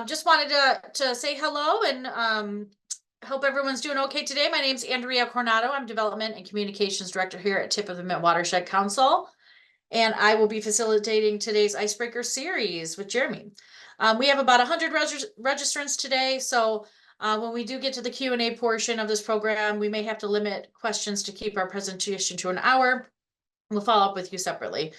Just wanted to say hello and hope everyone's doing okay today. My name's Andrea Coronado. I'm Development and Communications Director here at Tip of the Mitt Watershed Council, and I will be facilitating today's Icebreaker series with Jeremy. We have about 100 registrants today, so when we do get to the Q&A portion of this program, we may have to limit questions to keep our presentation to an hour. We'll follow up with you separately.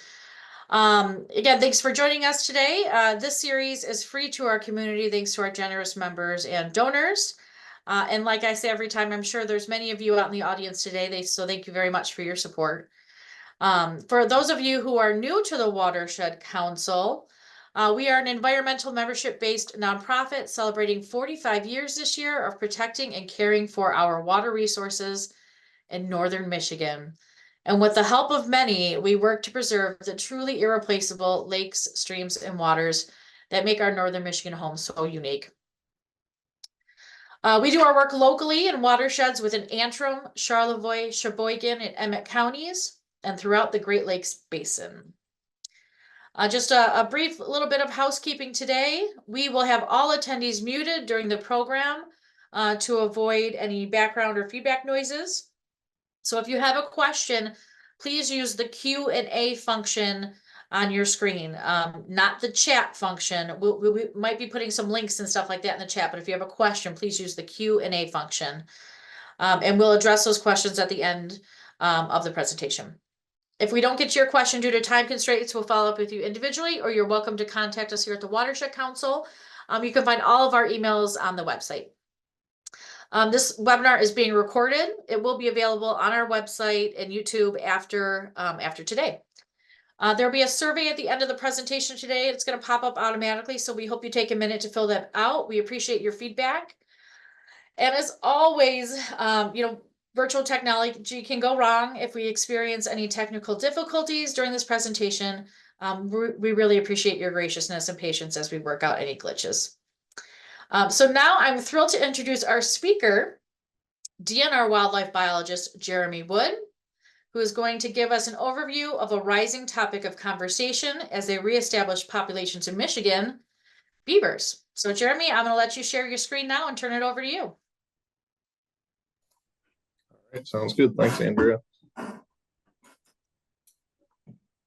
Again, thanks for joining us today. This series is free to our community thanks to our generous members and donors. And like I say every time, I'm sure there's many of you out in the audience today, so thank you very much for your support. For those of you who are new to the Watershed Council, we are an environmental membership-based nonprofit celebrating 45 years this year of protecting and caring for our water resources in northern Michigan. And with the help of many, we work to preserve the truly irreplaceable lakes, streams, and waters that make our northern Michigan home so unique. We do our work locally in watersheds within Antrim, Charlevoix, Sheboygan, and Emmett counties, and throughout the Great Lakes Basin. Just a brief little bit of housekeeping today. We will have all attendees muted during the program to avoid any background or feedback noises. So if you have a question, please use the Q&A function on your screen, not the chat function. We might be putting some links and stuff like that in the chat, but if you have a question, please use the Q&A function. And we'll address those questions at the end of the presentation. If we don't get to your question due to time constraints, we'll follow up with you individually, or you're welcome to contact us here at the Watershed Council. You can find all of our emails on the website. This webinar is being recorded. It will be available on our website and YouTube after today. There'll be a survey at the end of the presentation today. It's going to pop up automatically, so we hope you take a minute to fill that out. We appreciate your feedback. And as always, virtual technology can go wrong. If we experience any technical difficulties during this presentation, we really appreciate your graciousness and patience as we work out any glitches. So now I'm thrilled to introduce our speaker, DNR wildlife biologist Jeremy Wood, who is going to give us an overview of a rising topic of conversation as they reestablish populations in Michigan, beavers. So Jeremy, I'm going to let you share your screen now and turn it over to you. All right, sounds good. Thanks, Andrea.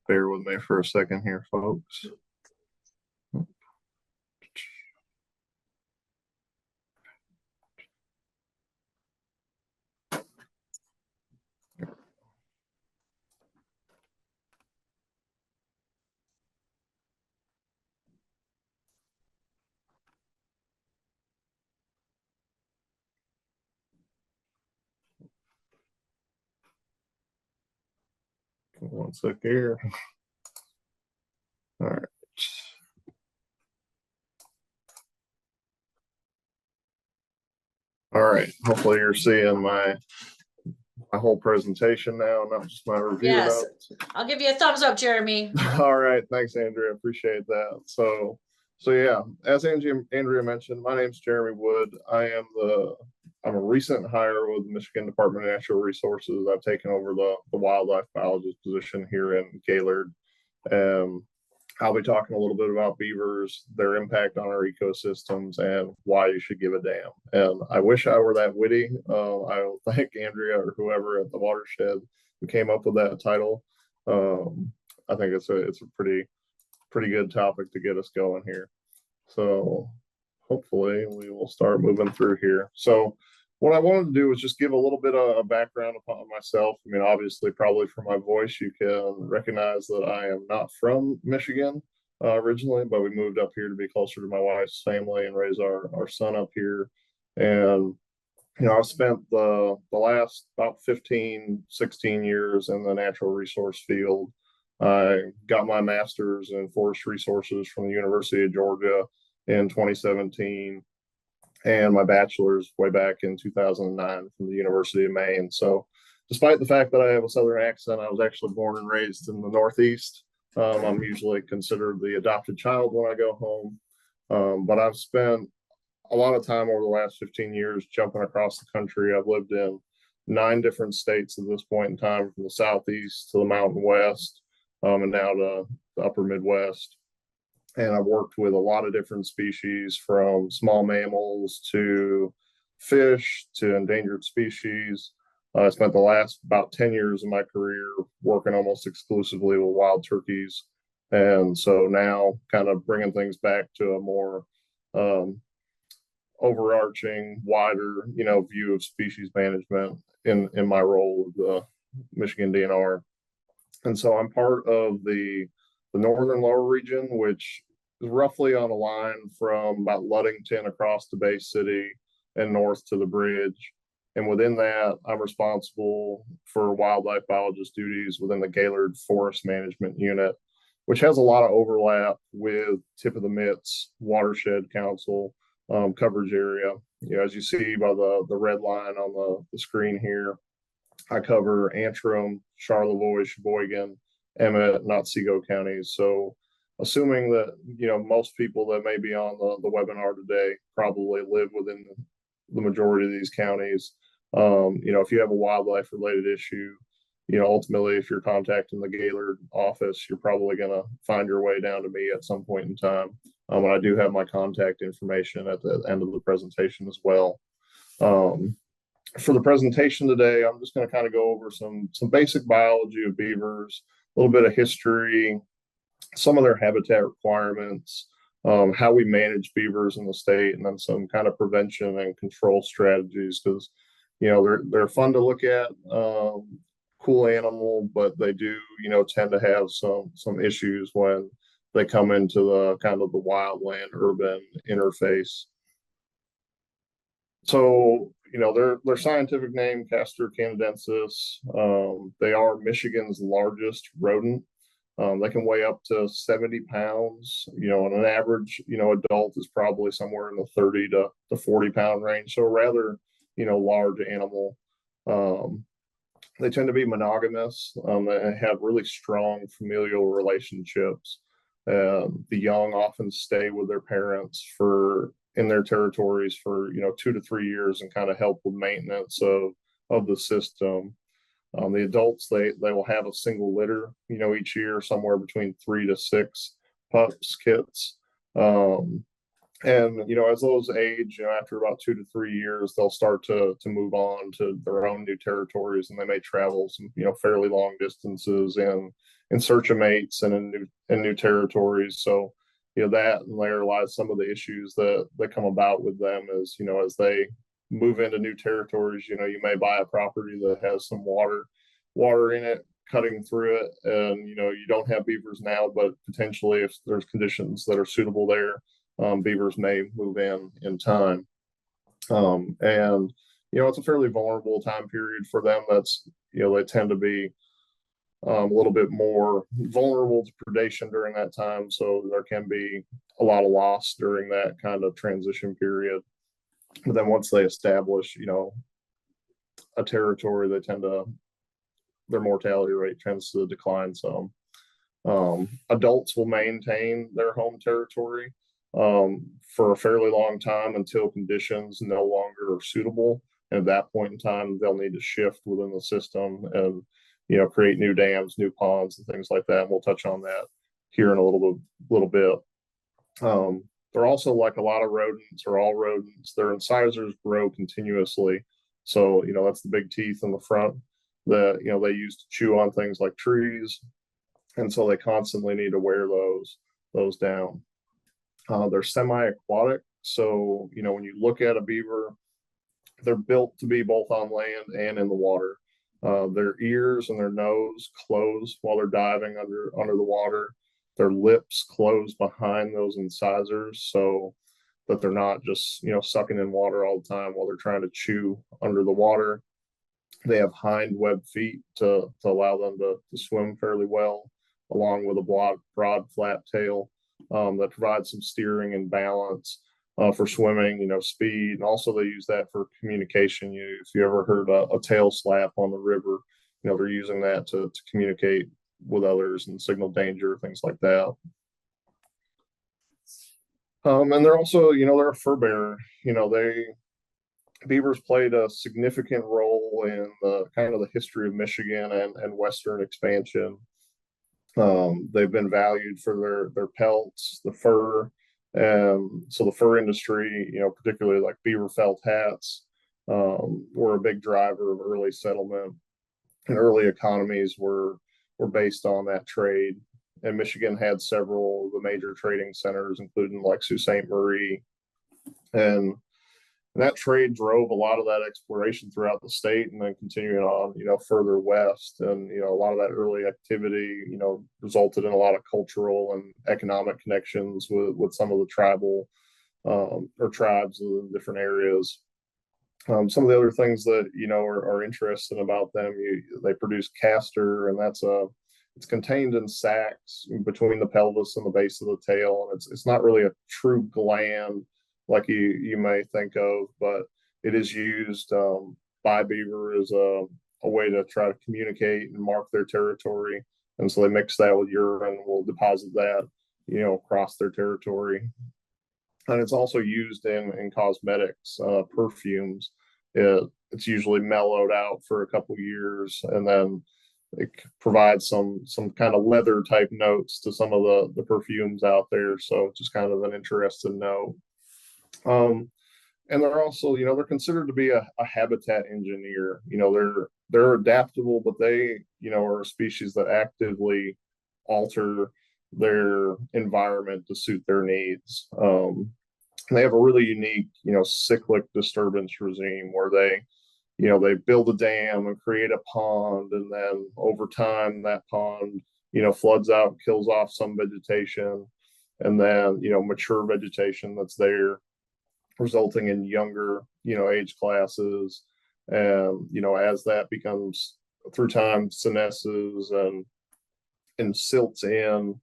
Bear with me for a second here, folks. One sec here. All right. All right. Hopefully you're seeing my whole presentation now, not just my review notes. I'll give you a thumbs up, Jeremy. All right. Thanks, Andrea. Appreciate that. So yeah, as Andrea mentioned, my name's Jeremy Wood. I'm a recent hire with the Michigan Department of Natural Resources. I've taken over the wildlife biologist position here in Gaylord. I'll be talking a little bit about beavers, their impact on our ecosystems, and why you should give a damn. And I wish I were that witty. I thank Andrea or whoever at the Watershed who came up with that title. I think it's a pretty good topic to get us going here. So hopefully we will start moving through here. So what I wanted to do was just give a little bit of a background upon myself. I mean, obviously, probably from my voice, you can recognize that I am not from Michigan originally, but we moved up here to be closer to my wife's family and raise our son up here. And, I've spent the last about 15, 16 years in the natural resource field. I got my master's in forest resources from the University of Georgia in 2017. And my bachelor's way back in 2009 from the University of Maine. So despite the fact that I have a Southern accent, I was actually born and raised in the Northeast. I'm usually considered the adopted child when I go home. But I've spent a lot of time over the last 15 years jumping across the country. I've lived in 9 different states at this point in time, from the Southeast to the Mountain West, and now to the upper Midwest. and I've worked with a lot of different species, from small mammals to fish to endangered species. I spent the last about 10 years of my career working almost exclusively with wild turkeys. And so now kind of bringing things back to a more um, overarching, wider, view of species management in my role with the Michigan DNR. And so I'm part of the northern lower region, which is roughly on a line from about Ludington across to Bay City and north to the bridge. And within that, I'm responsible for wildlife biologist duties within the Gaylord Forest Management Unit, which has a lot of overlap with tip of the Mitt's Watershed Council coverage area. As you see by the red line on the screen here, I cover Antrim, Charlevoix, Sheboygan, Emmett, and Otsego counties. So assuming that, most people that may be on the webinar today probably live within the majority of these counties. If you have a wildlife related issue, ultimately, if you're contacting the Gaylord office, you're probably going to find your way down to me at some point in time. And I do have my contact information at the end of the presentation as well. For the presentation today, I'm just going to kind of go over some basic biology of beavers, a little bit of history, some of their habitat requirements, how we manage beavers in the state, and then some kind of prevention and control strategies, because they're fun to look at, cool animal, but they do tend to have some issues when they come into the kind of the wildland urban interface. So their scientific name, Castor canadensis. They are Michigan's largest rodent. They can weigh up to 70 pounds, and an average, adult is probably somewhere in the 30 to 40 pound range. So a rather, large animal. They tend to be monogamous and have really strong familial relationships. The young often stay with their parents in their territories for 2 to 3 years and kind of help with maintenance of the system. The adults, they will have a single litter, each year, somewhere between 3 to 6 pups, kits. And as those age, after about 2 to 3 years, they'll start to move on to their own new territories, and they may travel some fairly long distances in search of mates and in new territories. So that, and there lies some of the issues that come about with them as as they move into new territories. You may buy a property that has some water in it cutting through it, and you don't have beavers now, but potentially if there's conditions that are suitable there, beavers may move in time. And it's a fairly vulnerable time period for them. That's they tend to be a little bit more vulnerable to predation during that time. So there can be a lot of loss during that kind of transition period. But then once they establish, a territory, their mortality rate tends to decline some. Adults will maintain their home territory for a fairly long time until conditions no longer are suitable. And at that point in time, they'll need to shift within the system and create new dams, new ponds, and things like that. And we'll touch on that here in a little bit. They're also, like a lot of rodents, or all rodents, their incisors grow continuously. So that's the big teeth in the front that they use to chew on things like trees, and so they constantly need to wear those down. They're semi-aquatic, so when you look at a beaver, they're built to be both on land and in the water. Their ears and their nose close while they're diving under the water. Their lips close behind those incisors, so that they're not just sucking in water all the time while they're trying to chew under the water. They have hind web feet to allow them to swim fairly well, along with a broad flat tail that provides some steering and balance for swimming, speed. And also they use that for communication. If you ever heard a tail slap on the river, they're using that to communicate with others and signal danger, things like that. And they're also, they're a fur bearer. Beavers played a significant role in the kind of the history of Michigan and Western expansion. They've been valued for their pelts, the fur. So the fur industry, particularly like beaver felt hats, were a big driver of early settlement, and early economies were based on that trade. And Michigan had several of the major trading centers, including like Sault Ste. Marie, and that trade drove a lot of that exploration throughout the state, and then continuing on, further west. And, a lot of that early activity, resulted in a lot of cultural and economic connections with some of the tribal or tribes in different areas. Some of the other things that, are interesting about them, they produce castor, and it's contained in sacs between the pelvis and the base of the tail. And it's not really a true gland like you may think of, but it is used by beaver as a way to try to communicate and mark their territory. And so they mix that with urine, will deposit that, across their territory. And it's also used in cosmetics, perfumes. It's usually mellowed out for a couple years, and then it provides some kind of leather type notes to some of the perfumes out there. So just kind of an interesting note. And they're also, they're considered to be a habitat engineer. They're adaptable, but they, are a species that actively alter their environment to suit their needs. They have a really unique, cyclic disturbance regime where they build a dam and create a pond, and then over time that pond, floods out, kills off some vegetation, and then, mature vegetation that's there, resulting in younger, age classes. And, as that becomes through time senesces and silts in,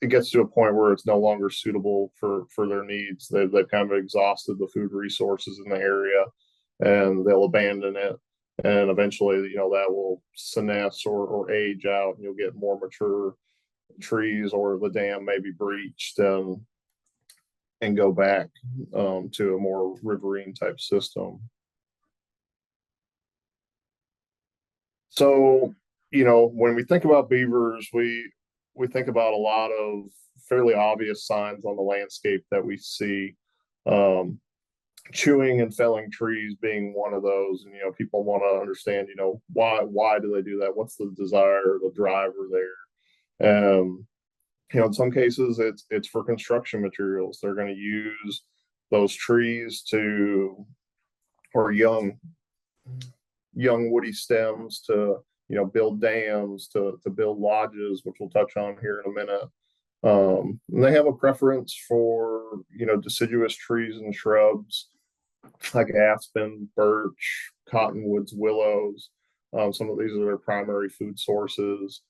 it gets to a point where it's no longer suitable for their needs. They've kind of exhausted the food resources in the area, and they'll abandon it. And eventually, that will senesce or age out, and you'll get more mature trees, or the dam may be breached and go back to a more riverine type system. So, when we think about beavers, we think about a lot of fairly obvious signs on the landscape that we see. Chewing and felling trees being one of those. And, people want to understand, why do they do that? What's the desire, the driver there? In some cases it's for construction materials. They're going to use those trees or young woody stems to, build dams, to build lodges, which we'll touch on here in a minute. And they have a preference for, deciduous trees and shrubs like aspen, birch, cottonwoods, willows. Some of these are their primary food sources.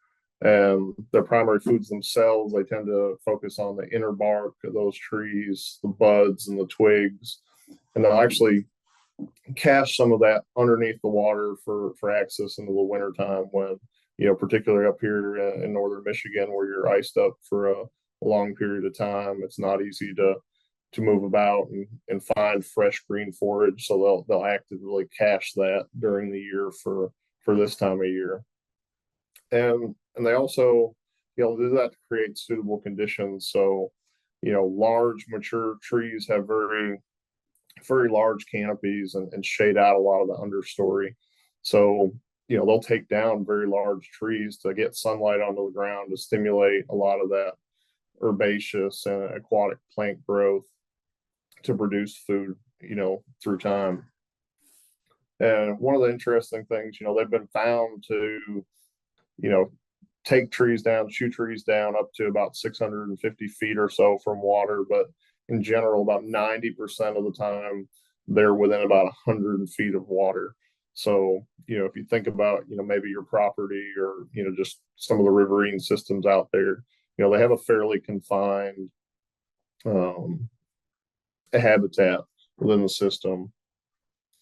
And their primary foods themselves, they tend to focus on the inner bark of those trees, the buds and the twigs. And they'll actually cache some of that underneath the water for access into the wintertime when, particularly up here in northern Michigan, where you're iced up for a long period of time. It's not easy to move about and find fresh green forage. So they'll actively cache that during the year for this time of year. And they also, do that to create suitable conditions. So, large mature trees have very, very large canopies and shade out a lot of the understory. So, they'll take down very large trees to get sunlight onto the ground to stimulate a lot of that herbaceous and aquatic plant growth to produce food, through time. And one of the interesting things, they've been found to, take trees down, shoot trees down up to about 650 feet or so from water. But in general, about 90% of the time, they're within about 100 feet of water. So, if you think about, maybe your property or, just some of the riverine systems out there, they have a fairly confined habitat within the system.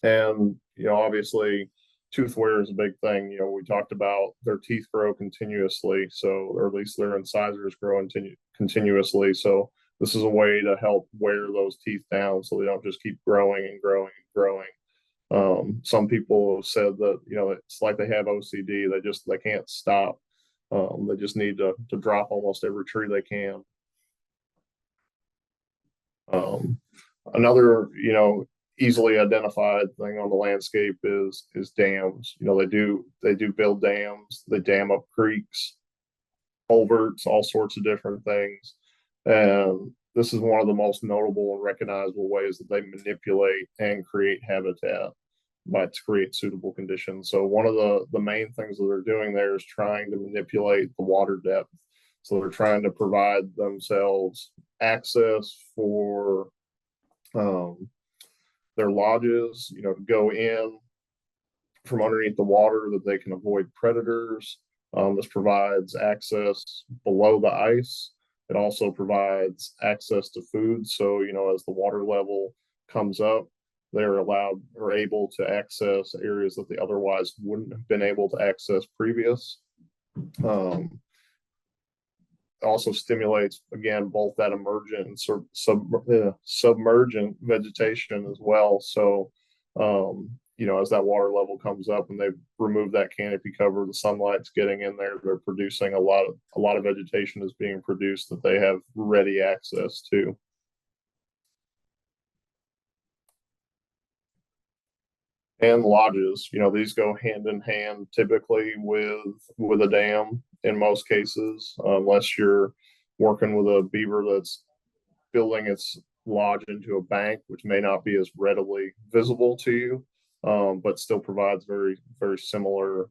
And, obviously, tooth wear is a big thing. We talked about their teeth grow continuously, or at least their incisors grow continuously. So this is a way to help wear those teeth down so they don't just keep growing and growing and growing. Some people have said that, it's like they have OCD. They can't stop. They just need to drop almost every tree they can. Um, Another, easily identified thing on the landscape is dams. They do build dams. They dam up creeks, culverts, all sorts of different things. And this is one of the most notable and recognizable ways that they manipulate and create habitat by to create suitable conditions. So one of the main things that they're doing there is trying to manipulate the water depth. So they're trying to provide themselves access for their lodges, to go in from underneath the water that they can avoid predators. This provides access below the ice. It also provides access to food. So, as the water level comes up, they're allowed or able to access areas that they otherwise wouldn't have been able to access previous. Also stimulates, again, both that emergent and submergent vegetation as well. So, as that water level comes up and they remove that canopy cover, the sunlight's getting in there. They're producing a lot of vegetation is being produced that they have ready access to. And lodges, these go hand in hand typically with a dam in most cases, unless you're working with a beaver that's building its lodge into a bank, which may not be as readily visible to you, but still provides very, very similar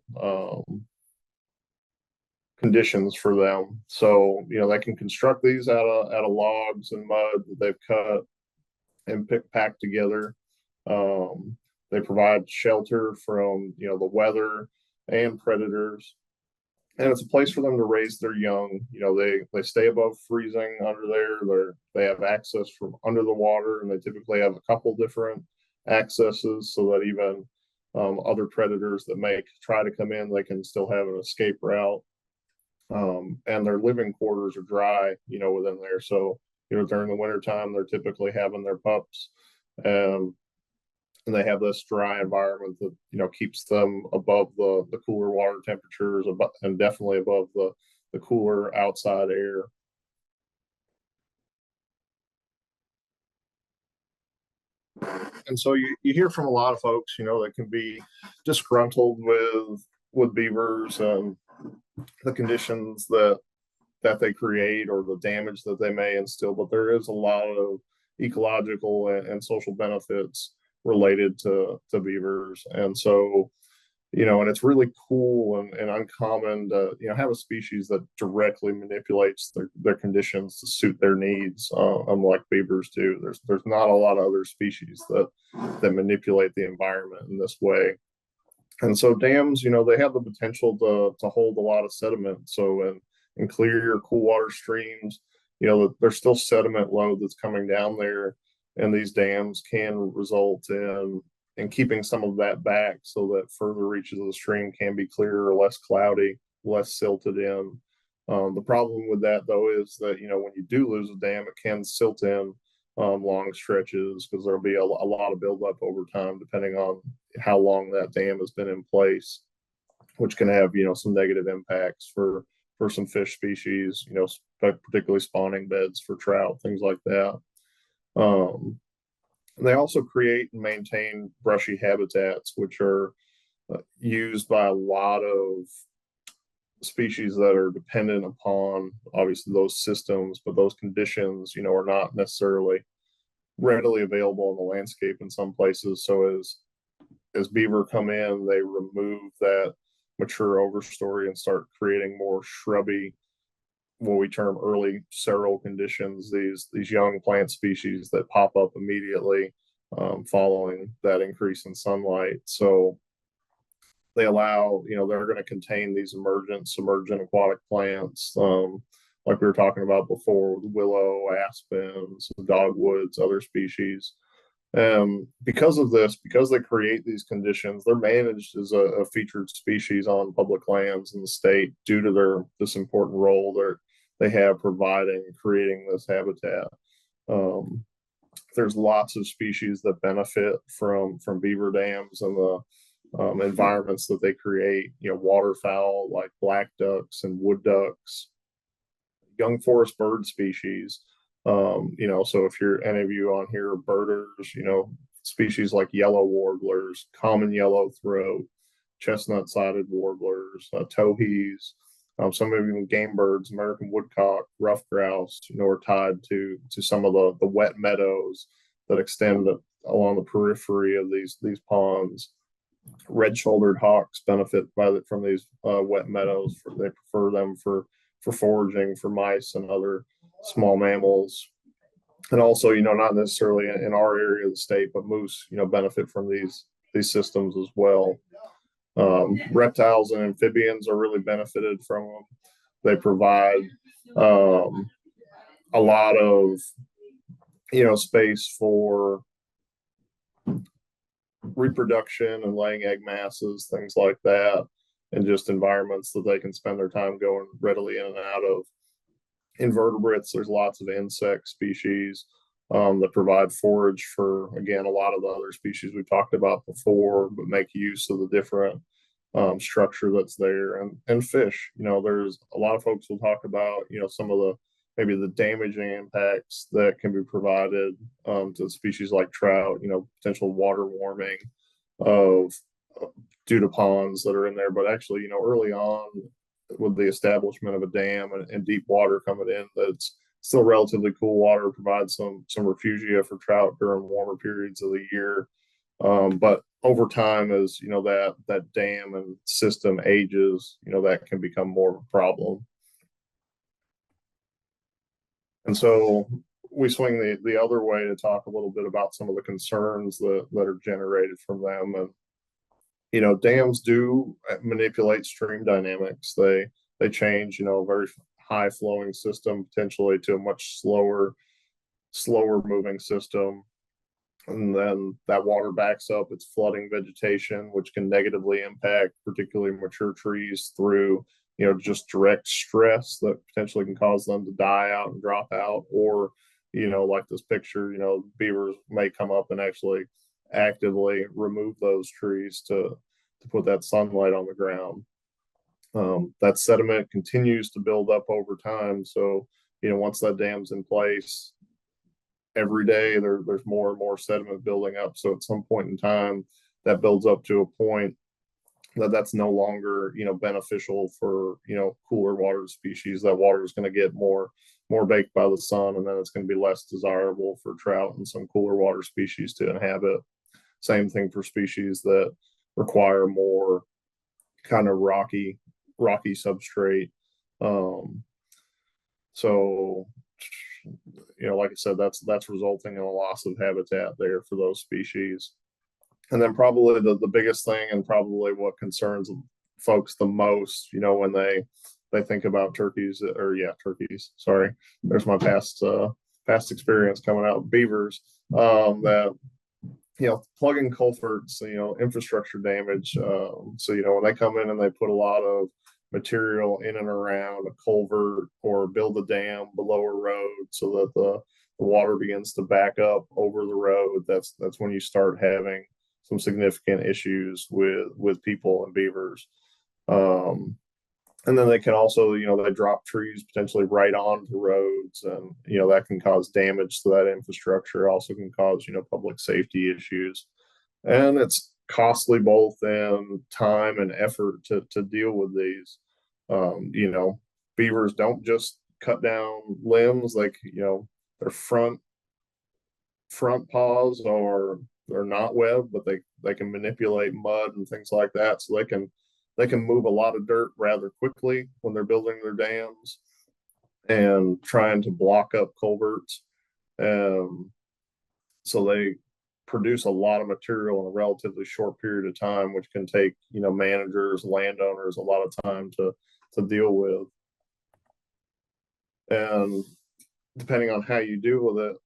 conditions for them. So, they can construct these out of logs and mud that they've cut and packed together. They provide shelter from, the weather and predators. And it's a place for them to raise their young. They stay above freezing under there. They have access from under the water, and they typically have a couple different accesses so that even other predators that may try to come in, they can still have an escape route. And their living quarters are dry, within there. So, during the wintertime, they're typically having their pups. And they have this dry environment that keeps them above the cooler water temperatures and definitely above the cooler outside air. And so you hear from a lot of folks, that can be disgruntled with beavers and the conditions that they create or the damage that they may instill, but there is a lot of ecological and social benefits related to beavers. And so, and it's really cool and uncommon to, have a species that directly manipulates their conditions to suit their needs, unlike beavers do. There's not a lot of other species that manipulate the environment in this way. And so dams, they have the potential to hold a lot of sediment. So in clear, cool water streams, there's still sediment load that's coming down there, and these dams can result in keeping some of that back so that further reaches of the stream can be clearer, less cloudy, less silted in. The problem with that, though, is that, when you do lose a dam, it can silt in long stretches because there'll be a lot of buildup over time, depending on how long that dam has been in place, which can have, some negative impacts for some fish species, particularly spawning beds for trout, things like that. They also create and maintain brushy habitats, which are used by a lot of species that are dependent upon obviously those systems, but those conditions, are not necessarily readily available in the landscape in some places. So as beaver come in, they remove that mature overstory and start creating more shrubby, what we term early seral conditions, these young plant species that pop up immediately following that increase in sunlight. So they allow, they're going to contain these emergent, submergent aquatic plants, like we were talking about before, with willow, aspens, dogwoods, other species. Because of this, because they create these conditions, they're managed as a featured species on public lands in the state due to this important role they have providing, creating this habitat. there's lots of species that benefit from beaver dams and the environments that they create. Waterfowl like black ducks and wood ducks, young forest bird species. So if you're any of you on here are birders, species like yellow warblers, common yellow throat, chestnut-sided warblers, towhees, some of even game birds, American woodcock, ruffed grouse, are tied to some of the wet meadows that extend along the periphery of these ponds. Red-shouldered hawks benefit from these wet meadows. They prefer them for foraging for mice and other small mammals. And also, not necessarily in our area of the state, but moose, benefit from these systems as well. Reptiles and amphibians are really benefited from them. They provide a lot of, space for reproduction and laying egg masses, things like that, and just environments that they can spend their time going readily in and out of. Invertebrates, there's lots of insect species that provide forage for, again, a lot of the other species we talked about before, but make use of the different structure that's there. And fish, there's a lot of folks will talk about, some of the maybe the damaging impacts that can be provided to species like trout, potential water warming of due to ponds that are in there. But actually, early on with the establishment of a dam and deep water coming in, that's still relatively cool water, provides some refugia for trout during warmer periods of the year. But over time, as that dam and system ages, that can become more of a problem. And so we swing the other way to talk a little bit about some of the concerns that are generated from them. And dams do manipulate stream dynamics. They change, a very high flowing system potentially to a much slower moving system. And then that water backs up its flooding vegetation, which can negatively impact particularly mature trees through, just direct stress that potentially can cause them to die out and drop out. Or, like this picture, beavers may come up and actually actively remove those trees to put that sunlight on the ground. That sediment continues to build up over time. So, once that dam's in place, every day there's more and more sediment building up. So at some point in time, that builds up to a point that's no longer, beneficial for, cooler water species. That water is going to get more baked by the sun, and then it's going to be less desirable for trout and some cooler water species to inhabit. Same thing for species that require more kind of rocky substrate. So like I said, that's resulting in a loss of habitat there for those species. And then probably the biggest thing, and probably what concerns folks the most, when they think about turkeys. Sorry, there's my past experience coming out. Beavers, that plugging culverts, infrastructure damage. So when they come in and they put a lot of material in and around a culvert or build a dam below a road so that the water begins to back up over the road, that's when you start having some significant issues with people and beavers. And then they can also, they drop trees potentially right onto roads, and that can cause damage to that infrastructure. Also can cause public safety issues, and it's costly both in time and effort to deal with these. Beavers don't just cut down limbs, like their front paws they're not webbed, but they can manipulate mud and things like that, so they can move a lot of dirt rather quickly when they're building their dams and trying to block up culverts. So they produce a lot of material in a relatively short period of time, which can take managers, landowners a lot of time to deal with. And depending on how you deal with it,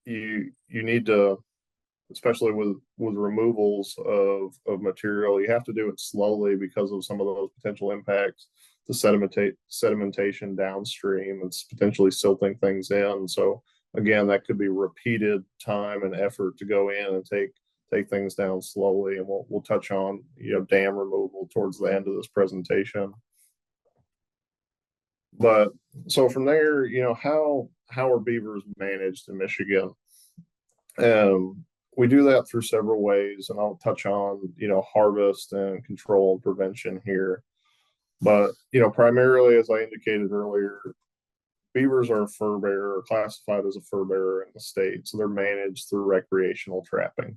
you need to, especially with removals of material, you have to do it slowly because of some of those potential impacts to sedimentation downstream. It's potentially silting things in. So again, that could be repeated time and effort to go in and take things down slowly. And we'll touch on, dam removal towards the end of this presentation. But so from there, how are beavers managed in Michigan? We do that through several ways, and I'll touch on, harvest and control and prevention here. But, primarily, as I indicated earlier, beavers are a fur bearer, classified as a fur bearer in the state. So they're managed through recreational trapping.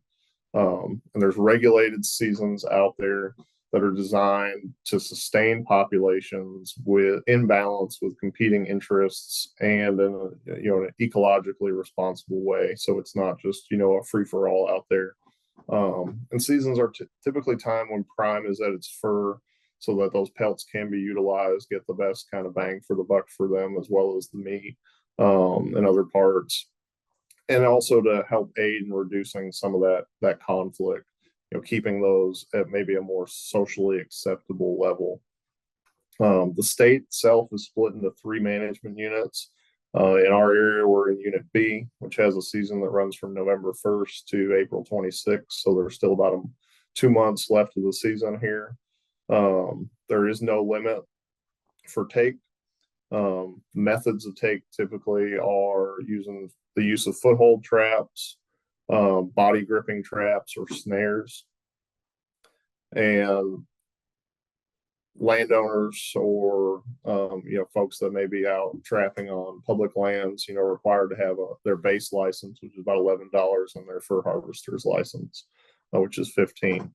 And there's regulated seasons out there that are designed to sustain populations in balance with competing interests and in an ecologically responsible way. So it's not just a free for all out there. And seasons are typically time when prime is at its fur, so that those pelts can be utilized, get the best kind of bang for the buck for them, as well as the meat and other parts, and also to help aid in reducing some of that conflict, keeping those at maybe a more socially acceptable level. The state itself is split into 3 management units. In our area, we're in Unit B, which has a season that runs from November 1st to April 26th. So there's still about 2 months left of the season here. There is no limit for take. Methods of take typically are using the use of foothold traps, body gripping traps, or snares. And landowners or folks that may be out trapping on public lands, required to have their base license, which is about $11, and their fur harvester's license, which is $15.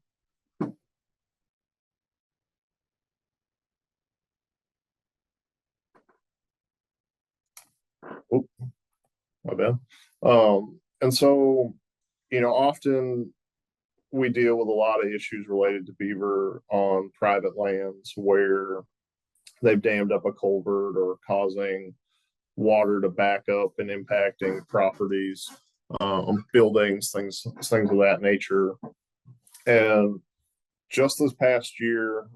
Oh, my bad. And so, often we deal with a lot of issues related to beaver on private lands where they've dammed up a culvert or causing water to back up and impacting properties, buildings, things of that nature. And just this past year,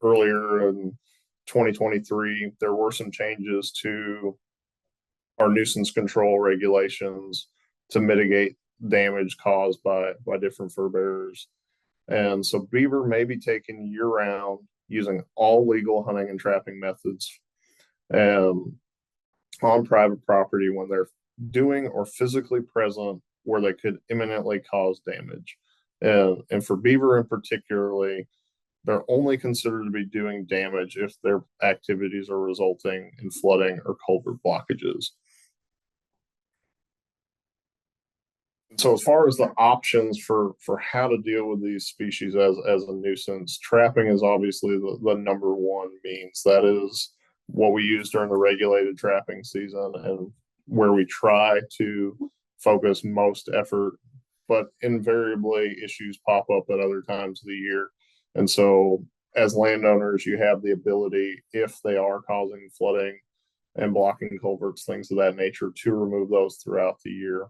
earlier in 2023, there were some changes to our nuisance control regulations to mitigate damage caused by different fur bearers. And so beaver may be taken year round using all legal hunting and trapping methods on private property when they're doing or physically present where they could imminently cause damage. And for beaver in particularly, they're only considered to be doing damage if their activities are resulting in flooding or culvert blockages. So as far as the options for how to deal with these species as a nuisance, trapping is obviously the number one means. That is what we use during the regulated trapping season and where we try to focus most effort, but invariably issues pop up at other times of the year. And so as landowners, you have the ability, if they are causing flooding and blocking culverts, things of that nature, to remove those throughout the year.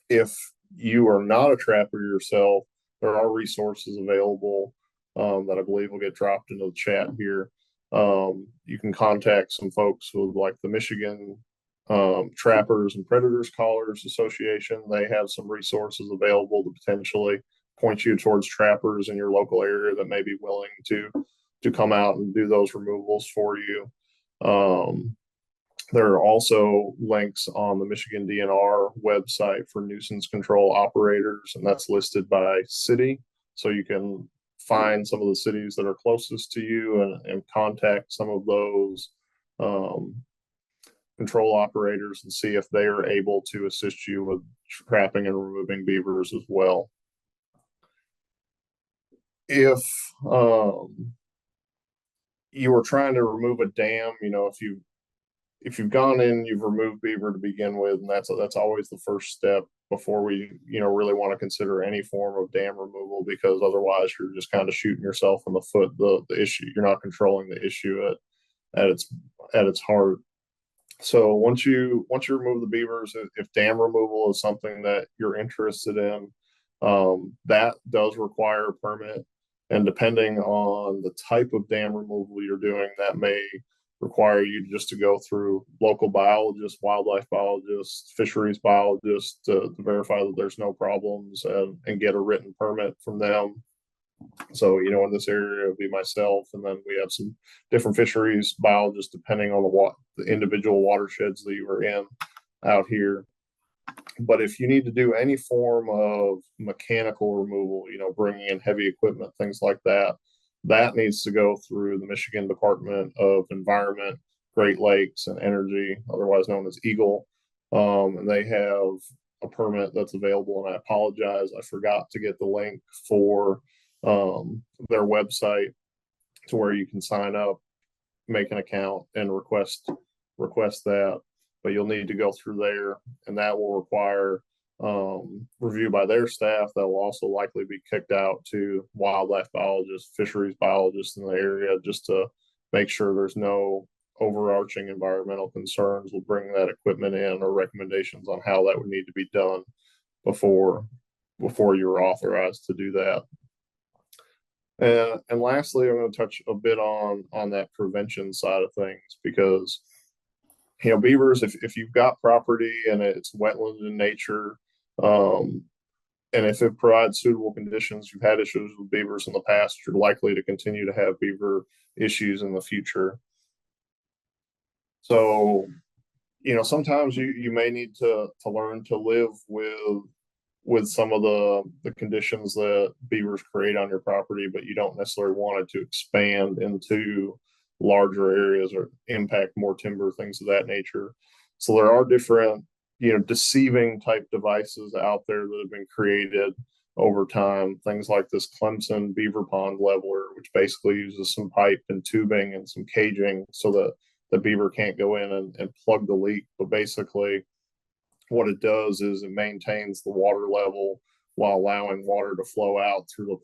If you are not a trapper yourself, there are resources available that I believe will get dropped into the chat here. You can contact some folks with like the Michigan Trappers and Predators Callers Association. They have some resources available to potentially point you towards trappers in your local area that may be willing to come out and do those removals for you. There are also links on the Michigan DNR website for nuisance control operators, and that's listed by city. So you can find some of the cities that are closest to you and contact some of those control operators and see if they are able to assist you with trapping and removing beavers as well. If you were trying to remove a dam, if you've gone in, you've removed beaver to begin with, and that's always the first step before we, really want to consider any form of dam removal, because otherwise you're just kind of shooting yourself in the foot. The issue, you're not controlling the issue at its heart. So once you remove the beavers, if dam removal is something that you're interested in, that does require a permit. And depending on the type of dam removal you're doing, that may require you just to go through local biologists, wildlife biologists, fisheries biologists to verify that there's no problems and get a written permit from them. So, in this area, it would be myself, and then we have some different fisheries biologists depending on the individual watersheds that you are in out here. But if you need to do any form of mechanical removal, bringing in heavy equipment, things like that, that needs to go through the Michigan Department of Environment, Great Lakes, and Energy, otherwise known as Eagle. And they have a permit that's available. And I apologize, I forgot to get the link for their website to where you can sign up, make an account, and request that. But you'll need to go through there, and that will require review by their staff. That will also likely be kicked out to wildlife biologists, fisheries biologists in the area, just to make sure there's no overarching environmental concerns. We'll bring that equipment in, or recommendations on how that would need to be done before you're authorized to do that. And lastly, I'm going to touch a bit on that prevention side of things, because beavers, if you've got property and it's wetland in nature, and if it provides suitable conditions, you've had issues with beavers in the past, you're likely to continue to have beaver issues in the future. So, sometimes you may need to learn to live with some of the conditions that beavers create on your property, but you don't necessarily want it to expand into larger areas or impact more timber, things of that nature. So there are different, deceiving type devices out there that have been created over time. Things like this Clemson beaver pond leveler, which basically uses some pipe and tubing and some caging so that the beaver can't go in and plug the leak. But basically, what it does is it maintains the water level while allowing water to flow out through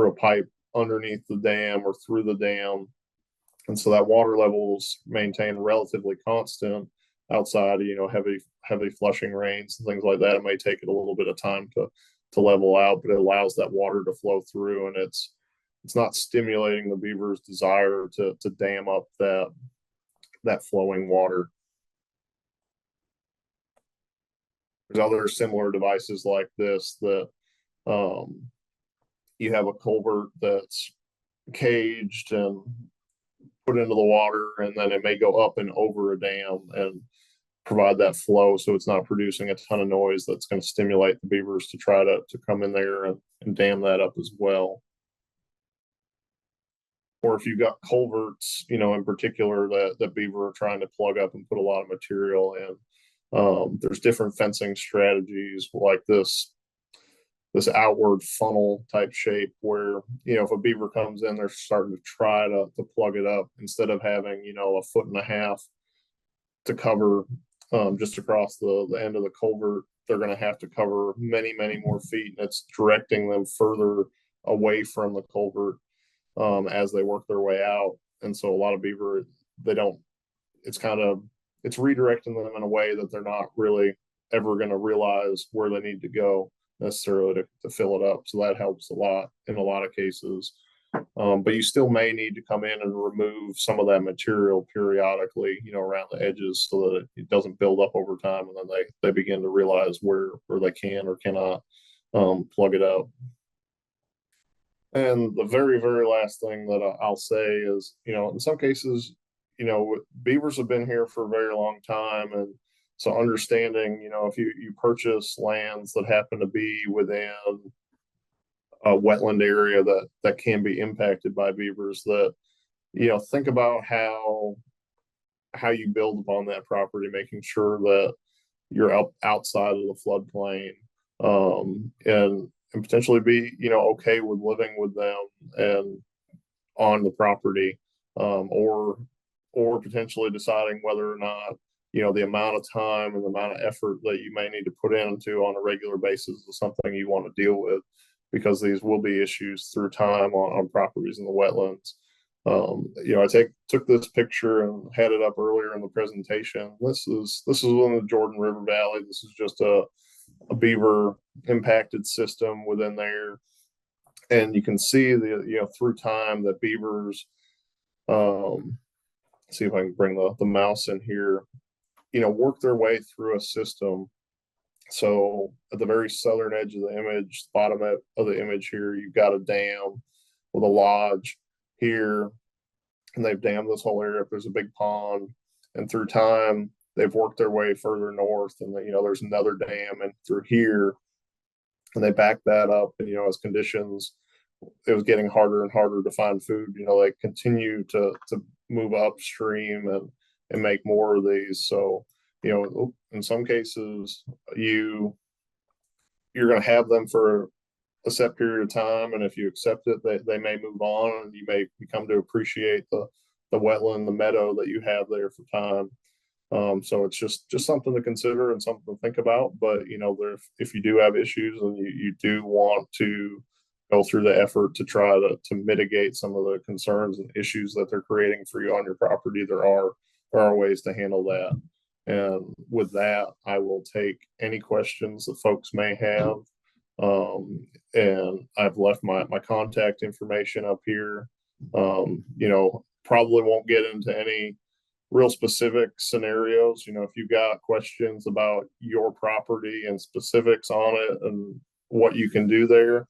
a pipe underneath the dam or through the dam. And so that water levels maintain relatively constant outside, heavy flushing rains and things like that. It may take it a little bit of time to level out, but it allows that water to flow through, and it's not stimulating the beaver's desire to dam up that flowing water. There's other similar devices like this that you have a culvert that's caged and put into the water, and then it may go up and over a dam and provide that flow, so it's not producing a ton of noise that's going to stimulate the beavers to try to come in there and dam that up as well. Or if you've got culverts, in particular that beaver are trying to plug up and put a lot of material in, there's different fencing strategies like this outward funnel type shape where, if a beaver comes in, they're starting to try to plug it up, instead of having, a foot and a half to cover just across the end of the culvert. They're going to have to cover many, many more feet, and it's directing them further away from the culvert as they work their way out. And so a lot of beaver, it's redirecting them in a way that they're not really ever going to realize where they need to go necessarily to fill it up. So that helps a lot in a lot of cases. But you still may need to come in and remove some of that material periodically, around the edges, so that it doesn't build up over time, and then they begin to realize where they can or cannot plug it up. And the very, very last thing that I'll say is, in some cases, beavers have been here for a very long time. And so understanding, if you purchase lands that happen to be within a wetland area that can be impacted by beavers, that, think about how you build upon that property, making sure that you're outside of the floodplain, and potentially be, okay with living with them and on the property, or potentially deciding whether or not, the amount of time and the amount of effort that you may need to put into on a regular basis is something you want to deal with, because these will be issues through time on properties in the wetlands. I took this picture and had it up earlier in the presentation. This is in the Jordan River Valley. This is just a beaver impacted system within there, and you can see through time that beavers see if I can bring the mouse in here, work their way through a system. So at the very southern edge of the image, bottom of the image here, you've got a dam with a lodge here, and they've dammed this whole area. If there's a big pond, and through time, they've worked their way further north, and there's another dam, and through here, and they backed that up. And as conditions, it was getting harder and harder to find food. They continue to move upstream and make more of these. So in some cases, you're going to have them for a set period of time, and if you accept it, they may move on, and you may become to appreciate the wetland, the meadow that you have there for time. So it's just something to consider and something to think about. But if you do have issues and you do want to go through the effort to try to mitigate some of the concerns and issues that they're creating for you on your property, there are ways to handle that. And with that, I will take any questions that folks may have. And I've left my contact information up here. Probably won't get into any real specific scenarios. If you've got questions about your property and specifics on it and what you can do there,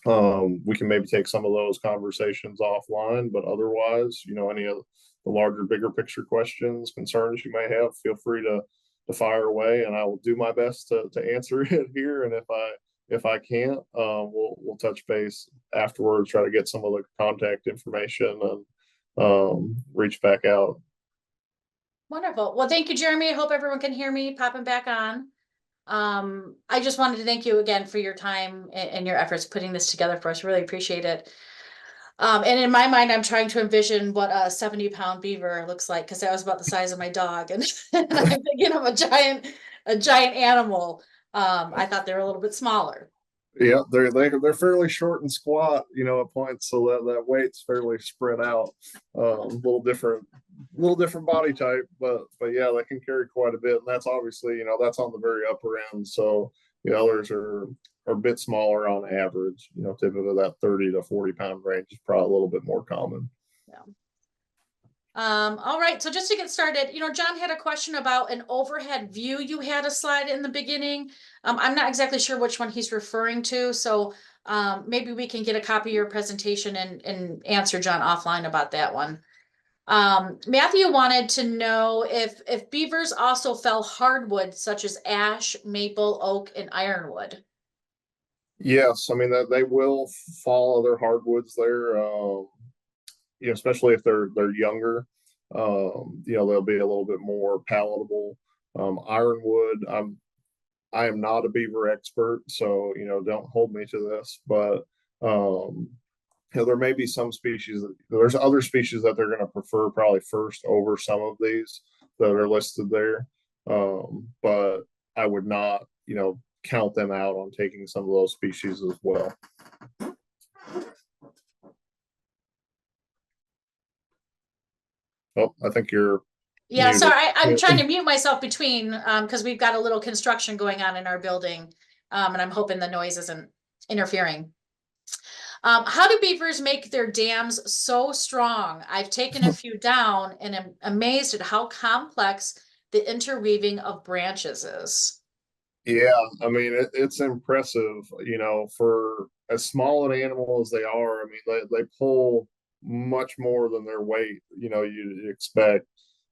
we can maybe take some of those conversations offline. But otherwise, any of the larger, bigger picture questions, concerns you may have, feel free to fire away, and I will do my best to answer it here. And if I can't, we'll touch base afterwards, try to get some of the contact information and reach back out. Wonderful. Well, thank you, Jeremy. I hope everyone can hear me popping back on. I just wanted to thank you again for your time and your efforts putting this together for us. Really appreciate it. And in my mind, I'm trying to envision what a 70-pound beaver looks like, because that was about the size of my dog, and, and I'm thinking of a giant animal. I thought they were a little bit smaller. Yeah, they're fairly short and squat, at points, so that weight's fairly spread out. A little different body type, but yeah, they can carry quite a bit, and that's obviously that's on the very upper end. So the others are a bit smaller on average. Typically that 30 to 40-pound range is probably a little bit more common. Yeah. All right, so just to get started, John had a question about an overhead view. You had a slide in the beginning. I'm not exactly sure which one he's referring to, so maybe we can get a copy of your presentation and answer John offline about that one. Matthew wanted to know if beavers also fell hardwood such as ash, maple, oak, and ironwood. Yes, I mean that they will fall other hardwoods there. Especially if they're younger, they'll be a little bit more palatable. Ironwood, I am not a beaver expert, so don't hold me to this, but there may be some species there's other species that they're going to prefer probably first over some of these that are listed there. But I would not, count them out on taking some of those species as well. Oh, I think you're Yeah, muted. sorry, I'm trying to mute myself between because we've got a little construction going on in our building, and I'm hoping the noise isn't interfering. How do beavers make their dams so strong? I've taken a few down and am amazed at how complex the interweaving of branches is. Yeah, I mean it's impressive, for as small an animal as they are. I mean they pull much more than their weight, you'd expect.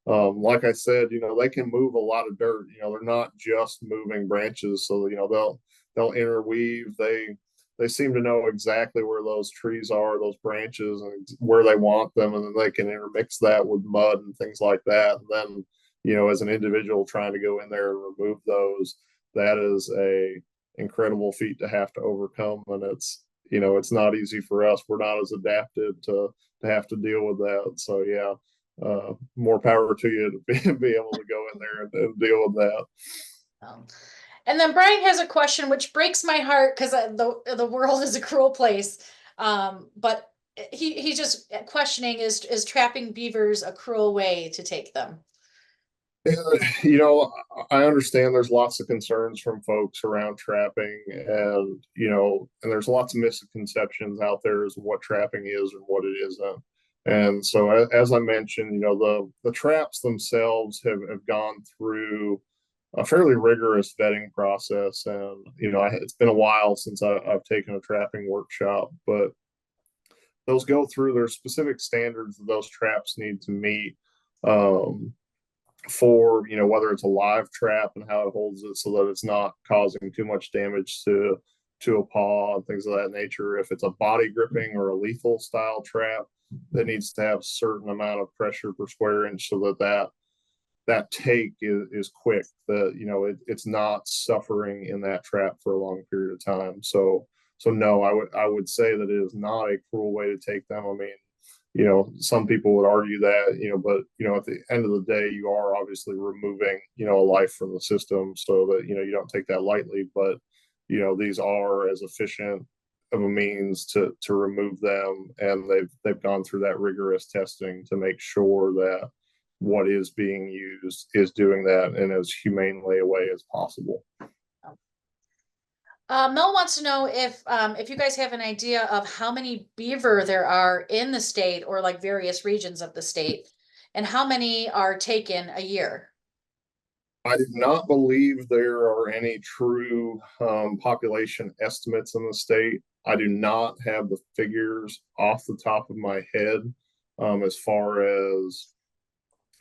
Like I said, they can move a lot of dirt. They're not just moving branches, so they'll interweave. They seem to know exactly where those trees are, those branches, and where they want them, and then they can intermix that with mud and things like that. And then, as an individual trying to go in there and remove those, that is a incredible feat to have to overcome, and it's not easy for us. We're not as adapted to have to deal with that. So yeah, more power to you to be able to go in there and deal with that. And then Brian has a question which breaks my heart because the world is a cruel place. But he's just questioning, is trapping beavers a cruel way to take them? I understand there's lots of concerns from folks around trapping, and there's lots of misconceptions out there as what trapping is and what it isn't. And so, as I mentioned, the traps themselves have gone through a fairly rigorous vetting process. And, it's been a while since I've taken a trapping workshop, but those go through their specific standards that those traps need to meet. Um, for whether it's a live trap and how it holds it so that it's not causing too much damage to a paw and things of that nature. If it's a body gripping or a lethal style trap, that needs to have a certain amount of pressure per square inch so that take is quick, that it's not suffering in that trap for a long period of time. So no, I would say that it is not a cruel way to take them. I mean, some people would argue that, but, at the end of the day, you are obviously removing, a life from the system, so that, you don't take that lightly. But, these are as efficient of a means to remove them. And they've gone through that rigorous testing to make sure that what is being used is doing that in as humanely a way as possible. Mel wants to know if you guys have an idea of how many beaver there are in the state or like various regions of the state, and how many are taken a year. I do not believe there are any true population estimates in the state. I do not have the figures off the top of my head as far as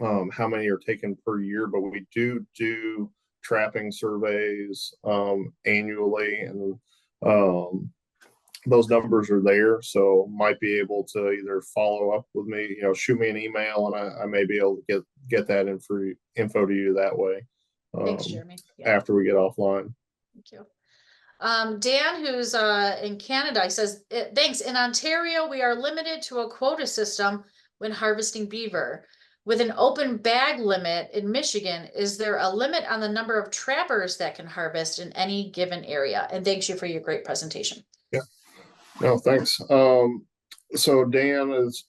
how many are taken per year, but we do trapping surveys annually, and those numbers are there. So might be able to either follow up with me, shoot me an email, and I may be able to get that info to you that way. Thanks, Jeremy. Yeah, After we get offline. thank you. Dan, who's in Canada, he says, thanks. In Ontario, we are limited to a quota system when harvesting beaver. With an open bag limit in Michigan, is there a limit on the number of trappers that can harvest in any given area? And thanks you for your great presentation. Yeah. No, thanks. So Dan, is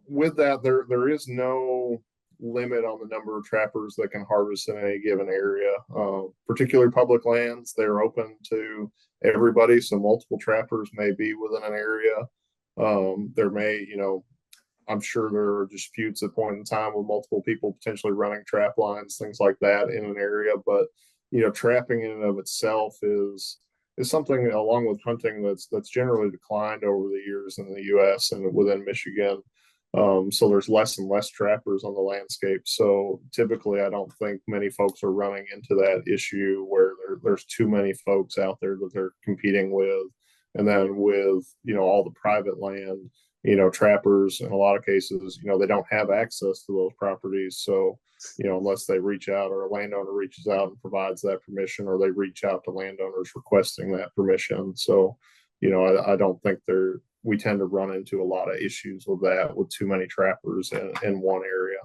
with that, there is no limit on the number of trappers that can harvest in any given area. Particularly public lands, they're open to everybody. So multiple trappers may be within an area. There may, I'm sure there are disputes at point in time with multiple people potentially running trap lines, things like that in an area. But, trapping in and of itself is something, along with hunting, that's generally declined over the years in the U.S. and within Michigan. So there's less and less trappers on the landscape. So typically, I don't think many folks are running into that issue where there's too many folks out there that they're competing with. And then with, all the private land, trappers in a lot of cases, they don't have access to those properties. So, unless they reach out, or a landowner reaches out and provides that permission, or they reach out to landowners requesting that permission. So, I don't think we tend to run into a lot of issues with that, with too many trappers in one area.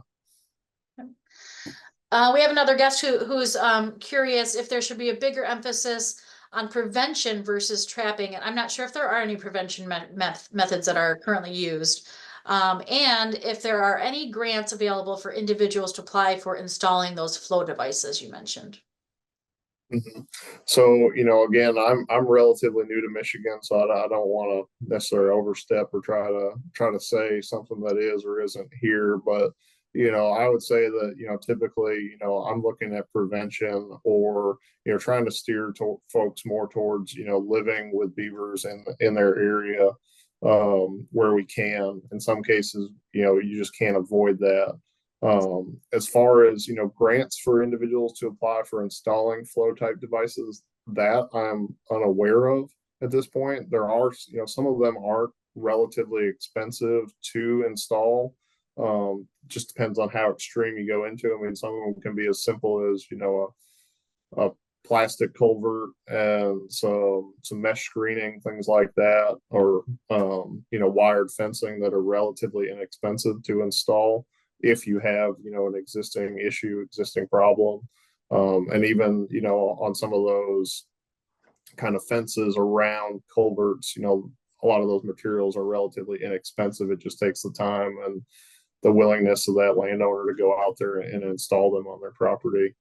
We have another guest who's curious if there should be a bigger emphasis on prevention versus trapping. And I'm not sure if there are any prevention methods that are currently used. And if there are any grants available for individuals to apply for installing those flow devices you mentioned. Mm-hmm. So, again, I'm relatively new to Michigan, so I don't want to necessarily overstep or try to say something that is or isn't here. But, I would say that, typically, I'm looking at prevention, or, trying to steer folks more towards, living with beavers in their area where we can. In some cases, you just can't avoid that. As far as, grants for individuals to apply for installing flow type devices, that I'm unaware of at this point. There are, some of them are relatively expensive to install. Just depends on how extreme you go into. I mean, some of them can be as simple as, a plastic culvert and some mesh screening, things like that, or wired fencing that are relatively inexpensive to install if you have an existing problem. And even on some of those kind of fences around culverts, a lot of those materials are relatively inexpensive. It just takes the time and the willingness of that landowner to go out there and install them on their property.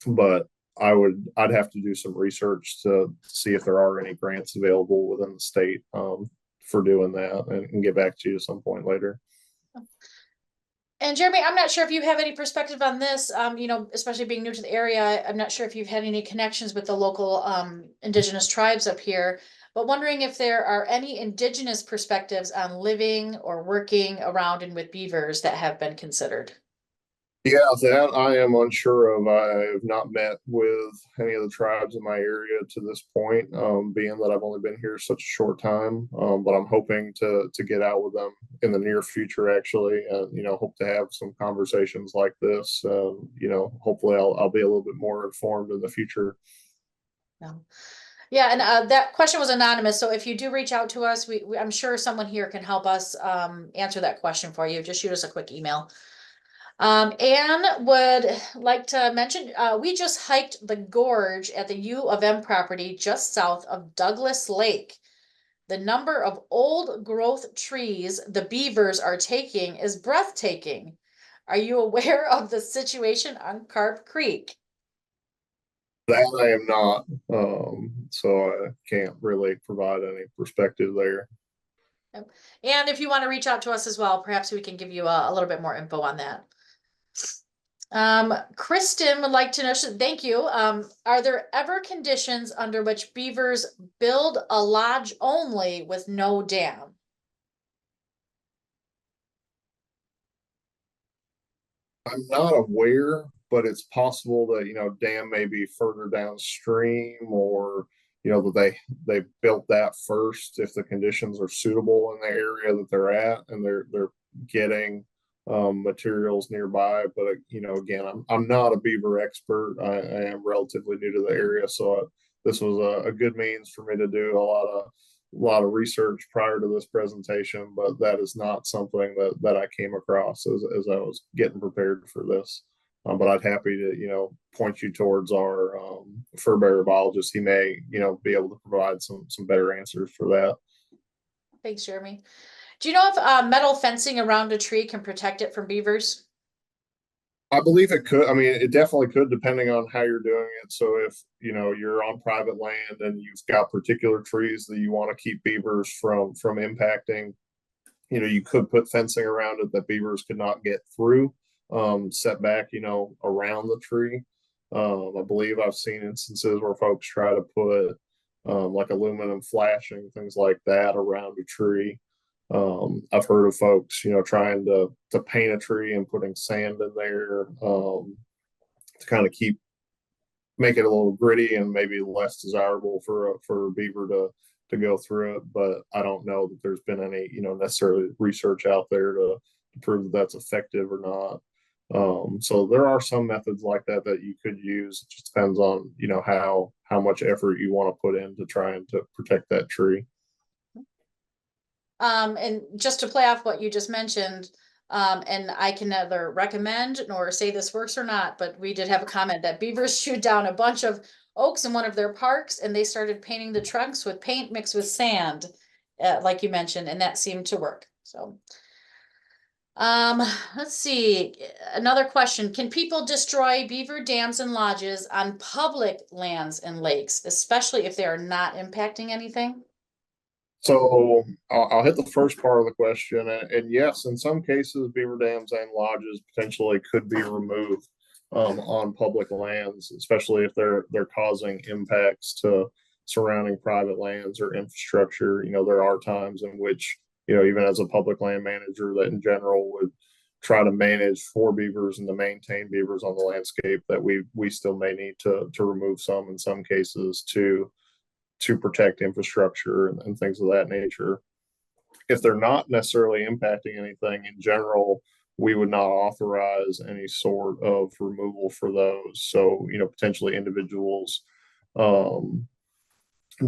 But I'd have to do some research to see if there are any grants available within the state for doing that and get back to you at some point later. And Jeremy, I'm not sure if you have any perspective on this, especially being new to the area. I'm not sure if you've had any connections with the local indigenous tribes up here, but wondering if there are any indigenous perspectives on living or working around and with beavers that have been considered. Yeah, that I am unsure of. I have not met with any of the tribes in my area to this point, being that I've only been here such a short time. But I'm hoping to get out with them in the near future, actually. Hope to have some conversations like this. Hopefully I'll be a little bit more informed in the future. Yeah. Yeah, and that question was anonymous. So if you do reach out to us, I'm sure someone here can help us answer that question for you. Just shoot us a quick email. Anne would like to mention, we just hiked the gorge at the U of M property just south of Douglas Lake. The number of old growth trees the beavers are taking is breathtaking. Are you aware of the situation on Carp Creek? That I am not, so I can't really provide any perspective there. Yep. And if you want to reach out to us as well, perhaps we can give you a little bit more info on that. Kristen would like to know, thank you. Are there ever conditions under which beavers build a lodge only with no dam? I'm not aware, but it's possible that dam may be further downstream, or that they built that first if the conditions are suitable in the area that they're at and they're getting materials nearby. But again, I'm not a beaver expert. I am relatively new to the area, so this was a good means for me to do a lot of research prior to this presentation, but that is not something that I came across as I was getting prepared for this. But I'd happy to point you towards our fur bearer biologist. He may be able to provide some better answers for that. Thanks, Jeremy. Do you know if metal fencing around a tree can protect it from beavers? I believe it could. I mean, it definitely could, depending on how you're doing it. So if you're on private land and you've got particular trees that you want to keep beavers from impacting, you could put fencing around it that beavers could not get through, set back, around the tree. I believe I've seen instances where folks try to put like aluminum flashing, things like that around a tree. I've heard of folks, trying to paint a tree and putting sand in there to kind of make it a little gritty and maybe less desirable for a beaver to go through it. But I don't know that there's been any necessarily research out there to prove that that's effective or not. So there are some methods like that you could use. It just depends on how much effort you want to put into trying to protect that tree. And just to play off what you just mentioned, and I can neither recommend nor say this works or not, but we did have a comment that beavers chewed down a bunch of oaks in one of their parks and they started painting the trunks with paint mixed with sand, like you mentioned, and that seemed to work. So, let's see. Another question. Can people destroy beaver dams and lodges on public lands and lakes, especially if they are not impacting anything? So I'll hit the first part of the question, and yes, in some cases, beaver dams and lodges potentially could be removed on public lands, especially if they're causing impacts to surrounding private lands or infrastructure. There are times in which even as a public land manager, that in general would try to manage for beavers and to maintain beavers on the landscape, that we still may need to remove some in some cases to protect infrastructure and things of that nature. If they're not necessarily impacting anything in general, we would not authorize any sort of removal for those. So, potentially individuals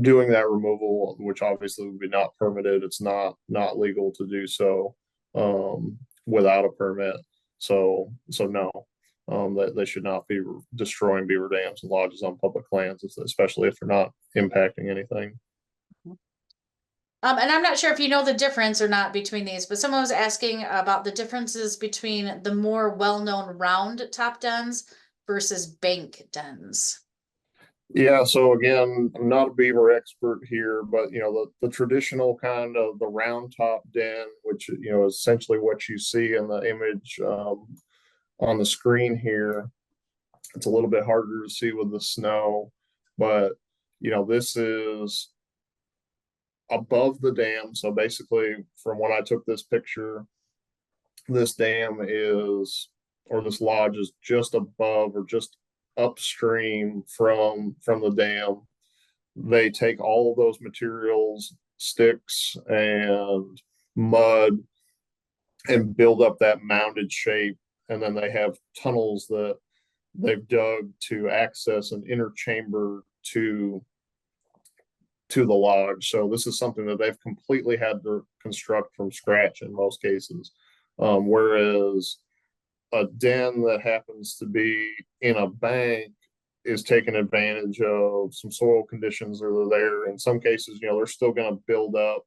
doing that removal, which obviously would be not permitted. It's not legal to do so without a permit. So no, that they should not be destroying beaver dams and lodges on public lands, especially if they're not impacting anything. And I'm not sure if you know the difference or not between these, but someone was asking about the differences between the more well-known round top dens versus bank dens. Yeah, so again, I'm not a beaver expert here, but the traditional kind of the round top den, which is essentially what you see in the image on the screen here. It's a little bit harder to see with the snow, but this is above the dam. So basically, from when I took this picture, this dam is, or this lodge is just above or just upstream from the dam. They take all of those materials, sticks and mud, and build up that mounded shape. And then they have tunnels that they've dug to access an inner chamber to the lodge. So this is something that they've completely had to construct from scratch in most cases. Whereas a den that happens to be in a bank is taking advantage of some soil conditions that are there. In some cases, they're still going to build up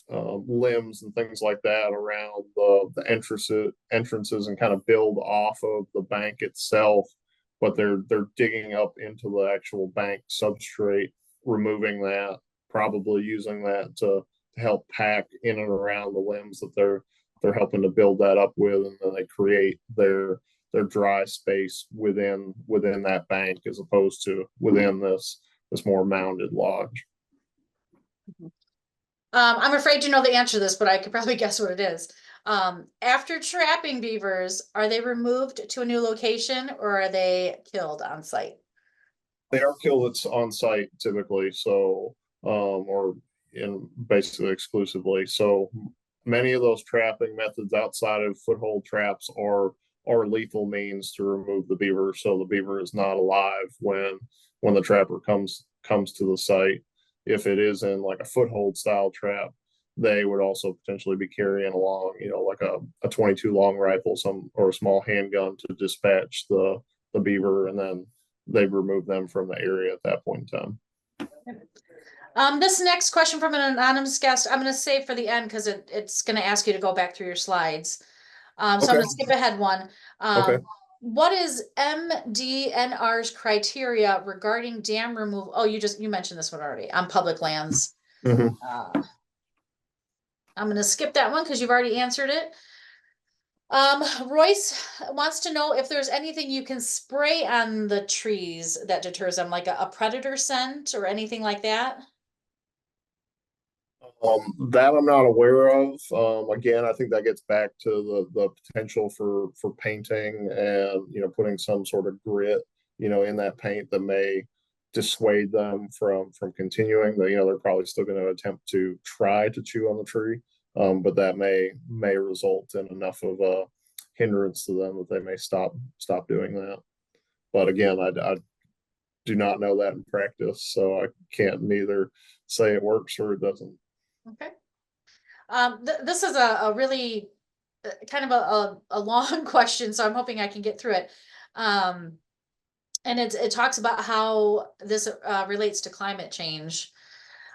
limbs and things like that around the entrances and kind of build off of the bank itself, but they're digging up into the actual bank substrate, removing that, probably using that to help pack in and around the limbs that they're helping to build that up with, and then they create their dry space within that bank as opposed to within this more mounded lodge. I'm afraid to know the answer to this, but I could probably guess what it is. After trapping beavers, are they removed to a new location or are they killed on site? They are killed on site typically, so or in basically exclusively. So many of those trapping methods outside of foothold traps are lethal means to remove the beaver, so the beaver is not alive when the trapper comes to the site. If it is in like a foothold style trap, they would also potentially be carrying along, like a 22 long rifle, or a small handgun to dispatch the beaver, and then they remove them from the area at that point in time. This next question from an anonymous guest, I'm going to save for the end because it's going to ask you to go back through your slides. So I'm Okay. going to skip ahead one. Okay. What is MDNR's criteria regarding dam removal? Oh, you mentioned this one already on public lands. Mm-hmm. I'm going to skip that one because you've already answered it. Royce wants to know if there's anything you can spray on the trees that deters them, like a predator scent or anything like that. That I'm not aware of. Again, I think that gets back to the potential for painting and putting some sort of grit in that paint that may dissuade them from continuing. They're probably still going to attempt to try to chew on the tree, but that may result in enough of a hindrance to them that they may stop doing that. But again, I do not know that in practice, so I can't neither say it works or it doesn't. Okay. This is a really kind of a long question, so I'm hoping I can get through it. And it talks about how this relates to climate change.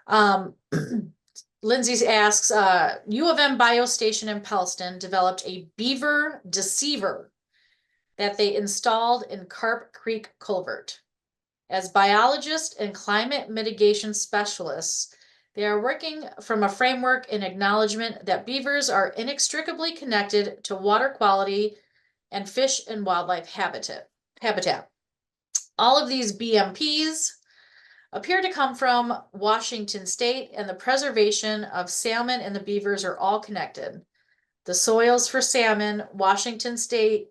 Um, Lindsay asks, U of M Biostation in Pellston developed a beaver deceiver that they installed in Carp Creek Culvert. As biologists and climate mitigation specialists, they are working from a framework in acknowledgement that beavers are inextricably connected to water quality and fish and wildlife habitat. All of these BMPs appear to come from Washington State, and the preservation of salmon and the beavers are all connected. The Soils for Salmon Washington State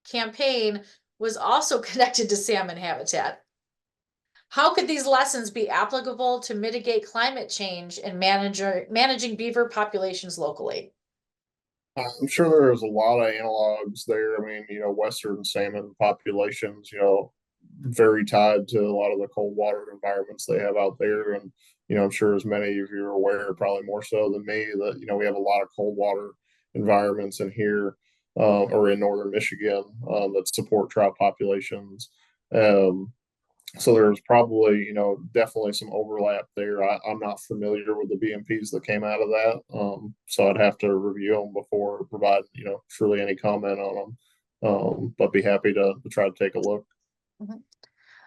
campaign was also connected to salmon habitat. How could these lessons be applicable to mitigate climate change and managing beaver populations locally? I'm sure there's a lot of analogs there. I mean, Western salmon populations, very tied to a lot of the cold water environments they have out there. And, I'm sure as many of you are aware, probably more so than me, that, we have a lot of cold water environments in here or in northern Michigan that support trout populations. Um, so there's probably, definitely some overlap there. I'm not familiar with the BMPs that came out of that. So I'd have to review them before providing, truly any comment on them. But be happy to try to take a look. Mhm.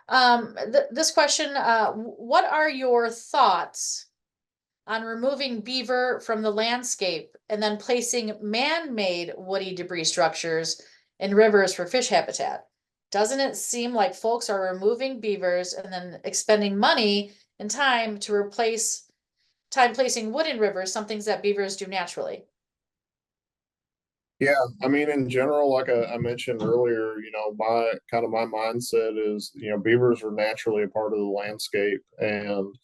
This question, what are your thoughts on removing beaver from the landscape and then placing man-made woody debris structures in rivers for fish habitat? Doesn't it seem like folks are removing beavers and then expending money and time to replace time placing wood in rivers, some things that beavers do naturally? Yeah, I mean, in general, like I mentioned earlier, my mindset is, beavers are naturally a part of the landscape, and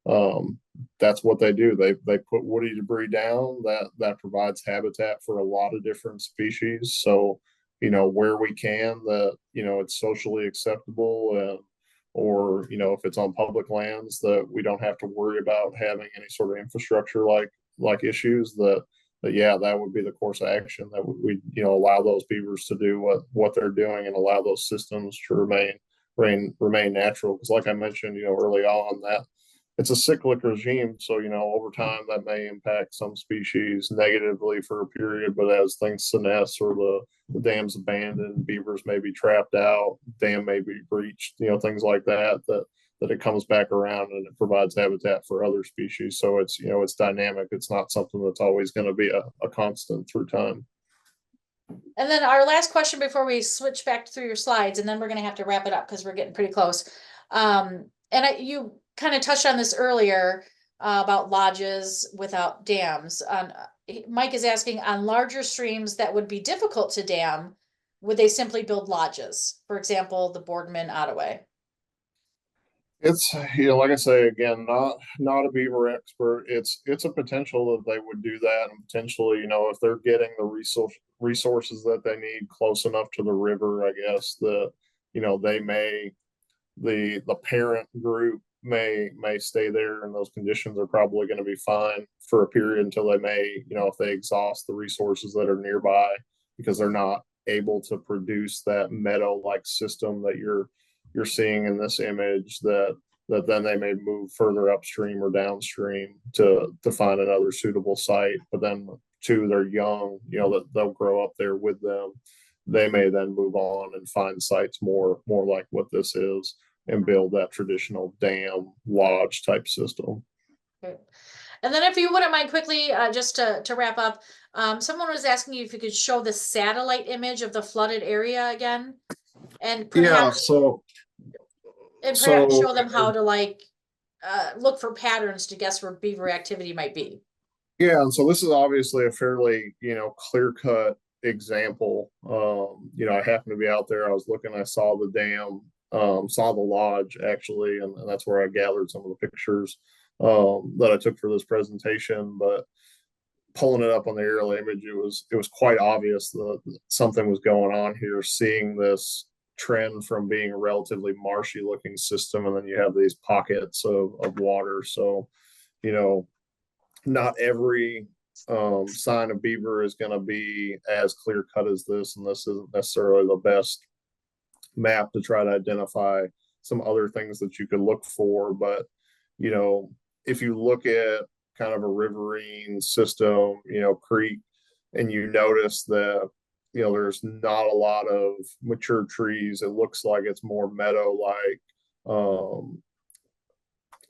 um, that's what they do. They put woody debris down that provides habitat for a lot of different species. So, where we can, that it's socially acceptable, and or if it's on public lands that we don't have to worry about having any sort of infrastructure like issues that but yeah, that would be the course of action that we allow those beavers to do what they're doing and allow those systems to remain natural. Because like I mentioned, early on that it's a cyclic regime, so over time that may impact some species negatively for a period, but as things senesce or the dam's abandoned, beavers may be trapped out, dam may be breached, things like that it comes back around and it provides habitat for other species. So it's dynamic. It's not something that's always going to be a constant through time. And then our last question before we switch back through your slides, and then we're going to have to wrap it up because we're getting pretty close. You kind of touched on this earlier about lodges without dams. Mike is asking on larger streams that would be difficult to dam, would they simply build lodges? For example, the Boardman Ottaway. It's like I say again, not a beaver expert. It's a potential that they would do that, and potentially, if they're getting the resources that they need close enough to the river, I guess that they may the parent group may stay there, and those conditions are probably going to be fine for a period until they may, if they exhaust the resources that are nearby because they're not able to produce that meadow like system that you're seeing in this image that then they may move further upstream or downstream to find another suitable site. But then too, they're young, that they'll grow up there with them. They may then move on and find sites more like what this is and build that traditional dam lodge type system. Okay. And then if you wouldn't mind quickly, just to wrap up, someone was asking you if you could show the satellite image of the flooded area again and Yeah, perhaps so show them how to look for patterns to guess where beaver activity might be. yeah, and so this is obviously a fairly, clear cut example. I happened to be out there. I was looking, I saw the dam, saw the lodge actually, and that's where I gathered some of the pictures that I took for this presentation. But pulling it up on the aerial image, it was quite obvious that something was going on here. Seeing this trend from being a relatively marshy looking system, and then you have these pockets of water. So, you know, not every sign of beaver is going to be as clear cut as this, and this isn't necessarily the best map to try to identify some other things that you could look for. But if you look at kind of a riverine system, creek, and you notice that there's not a lot of mature trees, it looks like it's more meadow like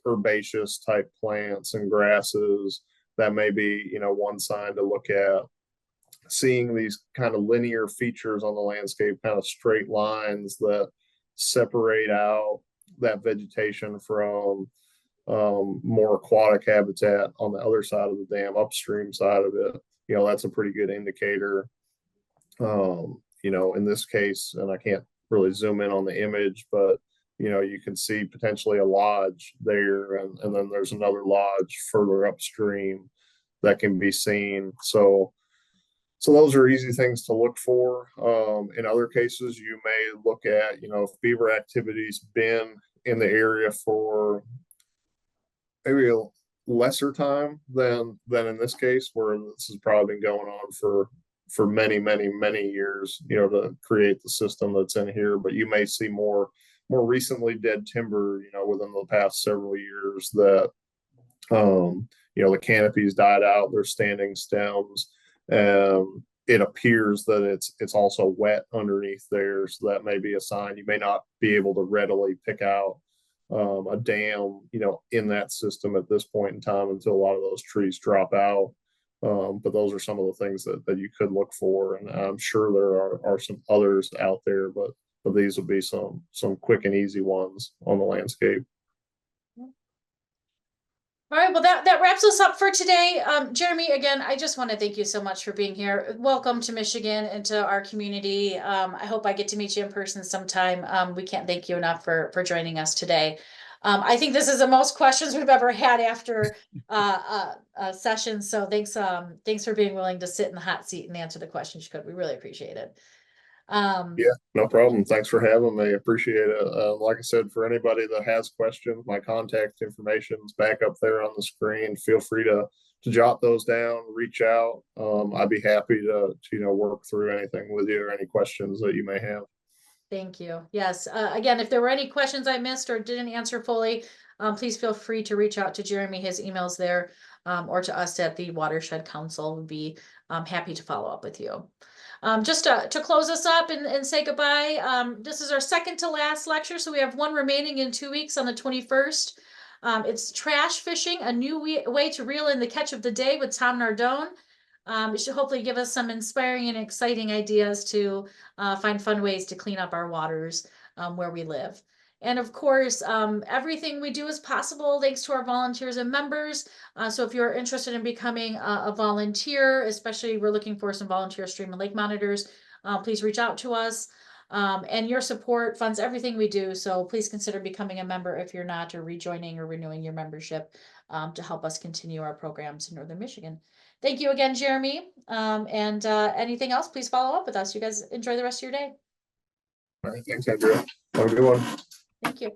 herbaceous type plants and grasses. That may be one sign to look at. Seeing these kind of linear features on the landscape, kind of straight lines that separate out that vegetation from more aquatic habitat on the other side of the dam, upstream side of it, that's a pretty good indicator. In this case, and I can't really zoom in on the image, but you can see potentially a lodge there, and then there's another lodge further upstream that can be seen. So those are easy things to look for. In other cases, you may look at, if beaver activity's been in the area for maybe a lesser time than in this case, where this has probably been going on for many years, to create the system that's in here. But you may see more recently dead timber, within the past several years that the canopies died out, they're standing stems. it appears that it's also wet underneath there, so that may be a sign. You may not be able to readily pick out a dam, in that system at this point in time until a lot of those trees drop out. But those are some of the things that you could look for, and I'm sure there are some others out there, but these will be some quick and easy ones on the landscape. All right, well, that wraps us up for today. Jeremy, again, I just want to thank you so much for being here. Welcome to Michigan and to our community. I hope I get to meet you in person sometime. We can't thank you enough for joining us today. I think this is the most questions we've ever had after a session. So thanks for being willing to sit in the hot seat and answer the questions you could. We really appreciate it. Yeah, no problem. Thanks for having me. Appreciate it. Like I said, for anybody that has questions, my contact information is back up there on the screen. Feel free to jot those down, reach out. I'd be happy to work through anything with you or any questions that you may have. Thank you. Yes. Again, if there were any questions I missed or didn't answer fully, please feel free to reach out to Jeremy. His email's there, or to us at the Watershed Council. Would be happy to follow up with you. Just to close us up and say goodbye. This is our second to last lecture, so we have one remaining in 2 weeks on the 21st. It's trash fishing, a new way to reel in the catch of the day with Tom Nardone. It should hopefully give us some inspiring and exciting ideas to find fun ways to clean up our waters where we live. And of course, everything we do is possible thanks to our volunteers and members. So if you're interested in becoming a volunteer, especially we're looking for some volunteer stream and lake monitors, please reach out to us. And your support funds everything we do. So please consider becoming a member if you're not, or rejoining or renewing your membership to help us continue our programs in Northern Michigan. Thank you again, Jeremy. And anything else, please follow up with us. You guys enjoy the rest of your day. All right, thanks, Andrea. Have a good one. Thank you.